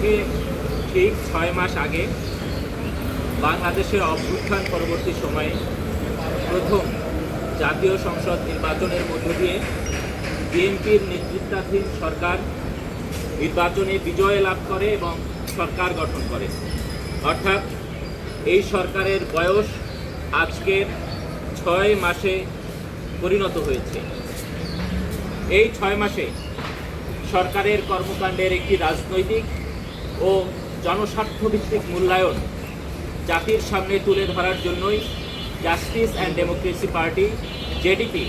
থেকে ঠিক 6 মাস আগে বাংলাদেশের অভ্যুত্থান পরবর্তী সময়ে প্রথম জাতীয় সংসদ নির্বাচনের মধ্য দিয়ে বিএনপির নেতৃত্বাধীন সরকার নির্বাচনে বিজয় লাভ করে এবং সরকার গঠন করে। অর্থাৎ এই সরকারের বয়স আজকের 6 মাসে পরিণত হয়েছে। এই 6 মাসে সরকারের কর্মকাণ্ডের একটি রাজনৈতিক ও জনস্বার্থভিত্তিক মূল্যায়ন জাতির সামনে তুলে ধরার জন্যই justice and democracy party JDP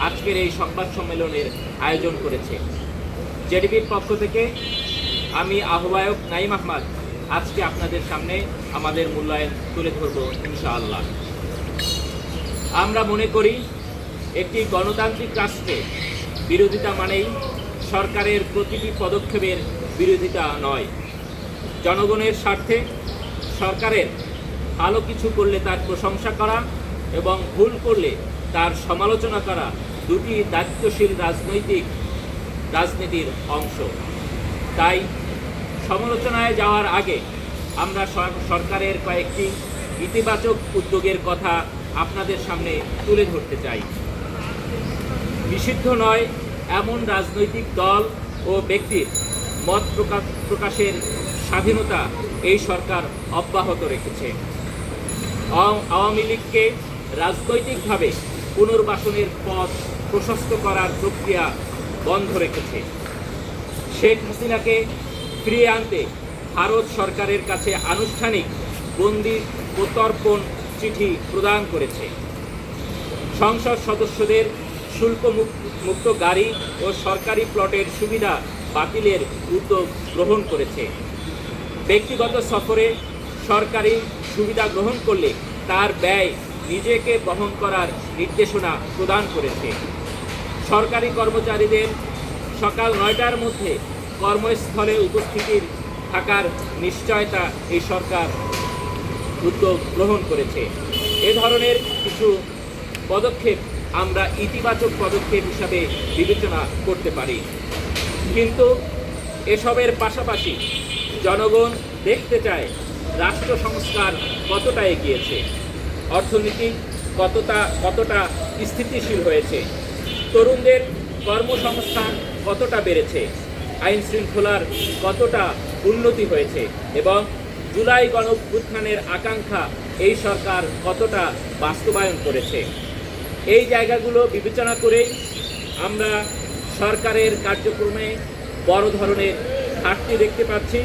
আজকের এই সংবাদ সম্মেলনের আয়োজন করেছে। জেডিপির পক্ষ থেকে আমি আহ্বায়ক নাঈম আহমদ আজকে আপনাদের সামনে আমাদের মূল্যায়ন তুলে ধরব ইনশাআল্লাহ। আমরা মনে করি একটি গণতান্ত্রিক রাষ্ট্রে বিরোধিতা মানেই সরকারের প্রতিটি পদক্ষেপের বিরোধিতা নয়। জনগণের স্বার্থে সরকারের ভালো কিছু করলে তার প্রশংসা করা এবং ভুল করলে তার সমালোচনা করা দুটি দায়িত্বশীল রাজনীতির অংশ। তাই সমালোচনায় যাওয়ার আগে আমরা সরকারের কয়েকটি ইতিবাচক উদ্যোগের কথা আপনাদের সামনে তুলে ধরতে চাই। নিষিদ্ধ নয় এমন রাজনৈতিক দল ও ব্যক্তির মত প্রকাশের স্বাধীনতা এই সরকার অব্যাহত রেখেছে। আওয়ামী লীগকে রাজনৈতিকভাবে পুনর্বাসনের পথ প্রশস্ত করার প্রক্রিয়া বন্ধ রেখেছে। শেখ হাসিনাকে ফিরিয়ে আনতে ভারত সরকারের কাছে আনুষ্ঠানিক বন্দি প্রত্যর্পণ চিঠি প্রদান করেছে। সংসদ সদস্যদের শুল্ক মুক্ত গাড়ি ও সরকারি প্লটের সুবিধা বাতিলের উদ্যোগ গ্রহণ করেছে। ব্যক্তিগত সফরে সরকারি সুবিধা গ্রহণ করলে তার ব্যয় নিজেকে বহন করার নির্দেশনা প্রদান করেছে। সরকারি কর্মচারীদের সকাল 9টার মধ্যে কর্মস্থলে উপস্থিতির থাকার নিশ্চয়তা এই সরকার উদ্যোগ গ্রহণ করেছে। এ ধরনের কিছু পদক্ষেপ আমরা ইতিবাচক পদক্ষেপ হিসাবে বিবেচনা করতে পারি। কিন্তু এসবের পাশাপাশি জনগণ দেখতে চায় রাষ্ট্র সংস্কার কতটা এগিয়েছে, অর্থনীতি কতটা স্থিতিশীল হয়েছে, তরুণদের কর্মসংস্থান কতটা বেড়েছে, আইন শৃঙ্খলার কতটা উন্নতি হয়েছে এবং জুলাই গণঅভ্যুত্থানের আকাঙ্ক্ষা এই সরকার কতটা বাস্তবায়ন করেছে। এই জায়গাগুলো বিবেচনা করে আমরা সরকারের কার্যক্রমে বড় ধরনের ঘাটতি দেখতে পাচ্ছি।